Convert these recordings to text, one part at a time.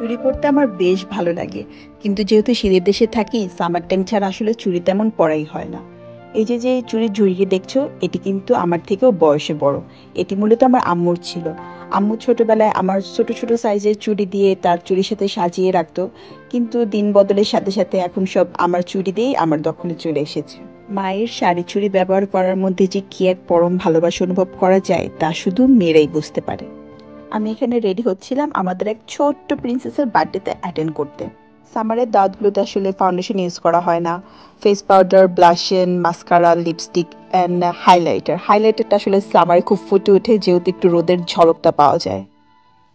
চুড়ি পরতে আমার বেশ ভালো লাগে, কিন্তু যেহেতু শীতের দেশে থাকি, সামার টাইম ছাড়া আসলে চুড়ি তেমন পরাই হয় না। এই যে যে চুড়ির ঝুড়িটি দেখছো, এটি কিন্তু আমার থেকেও বয়সে বড়। এটি মূলত আমার আম্মুর ছিল। আম্মু ছোটবেলায় আমার ছোট ছোট সাইজের চুড়ি দিয়ে তার চুড়ির সাথে সাজিয়ে রাখতো, কিন্তু দিন বদলের সাথে সাথে এখন সব আমার চুড়ি দিয়েই আমার দখলে চলে এসেছে। মায়ের শাড়ি চুড়ি ব্যবহার করার মধ্যে যে কি এক পরম ভালোবাসা অনুভব করা যায় তা শুধু মেয়েরাই বুঝতে পারে। আমি এখানে রেডি হচ্ছিলাম আমাদের এক ছোট্ট প্রিন্সেসের বার্থডেতে অ্যাটেন্ড করতে। সামারের দাওয়াতগুলোতে আসলে ফাউন্ডেশন ইউজ করা হয় না। Face powder, blush on, mascara, lipstick and হাইলাইটারটা আসলে সামারে খুব ফুটে ওঠে, যেহেতু একটু রোদের ঝলকটা পাওয়া যায়।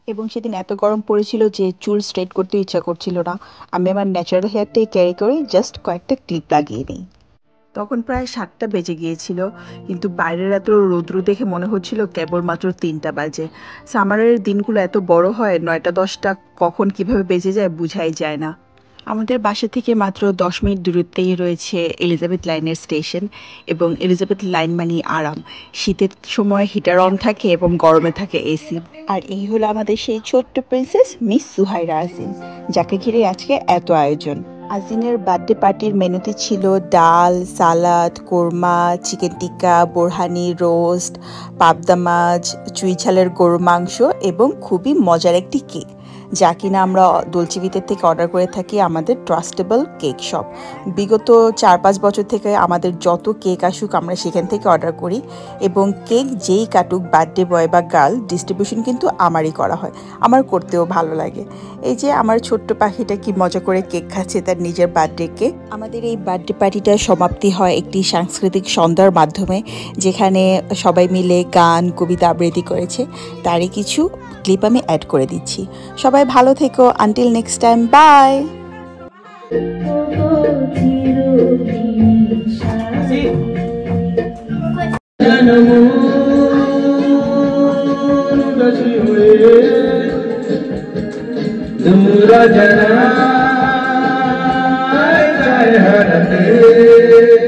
এবং সেদিন এত গরম পড়েছিল যে চুল স্ট্রেট করতে ইচ্ছা করছিল না। আমি আমার ন্যাচারাল হেয়ারটাই ক্যারি করে জাস্ট কয়েকটা ক্লিপ লাগিয়ে নিই। তখন প্রায় 7টা বেজে গিয়েছিল, কিন্তু বাইরের এত রৌদ্র দেখে মনে হচ্ছিল কেবলমাত্র 3টা বাজে। সামারের দিনগুলো এত বড় হয়, 9টা 10টা কখন কিভাবে বেজে যায় বুঝাই যায় না। আমাদের বাসা থেকে মাত্র 10 মিনিট দূরত্বেই রয়েছে এলিজাবেথ লাইনের স্টেশন, এবং এলিজাবেথ লাইন মানে আরাম। শীতের সময় হিটার অন থাকে এবং গরমে থাকে এসি। আর এই হলো আমাদের সেই ছোট্ট প্রিন্সেস মিস সুহাইরা আজিন, যাকে ঘিরে আজকে এত আয়োজন। আজিনের বার্থডে পার্টির মেনুতে ছিল ডাল, সালাদ, কোরমা, চিকেন টিক্কা, বোরহানি রোস্ট, পাবদা মাছ, চুই ঝালের গরুর মাংস এবং খুবই মজার একটি কেক, যা কিনা আমরা দলচিবিতের থেকে অর্ডার করে থাকি আমাদের ট্রাস্টেবল কেক শপ। বিগত 4-5 বছর থেকে আমাদের যত কেক আসুক আমরা সেখান থেকে অর্ডার করি, এবং কেক যেই কাটুক, বার্থডে বয় বা গার্ল, ডিস্ট্রিবিউশন কিন্তু আমারই করা হয়। আমার করতেও ভালো লাগে। এই যে আমার ছোট্ট পাখিটা কি মজা করে কেক খাচ্ছে তার নিজের বার্থডে কেক। আমাদের এই বার্থডে পার্টিটার সমাপ্তি হয় একটি সাংস্কৃতিক সন্ধ্যার মাধ্যমে, যেখানে সবাই মিলে গান, কবিতা আবৃত্তি করেছে। তারই কিছু ক্লিপ আমি অ্যাড করে দিচ্ছি। সবাই ভালো থেকো, আনটিল নেক্সট টাইম, বাই। दूर जना हरते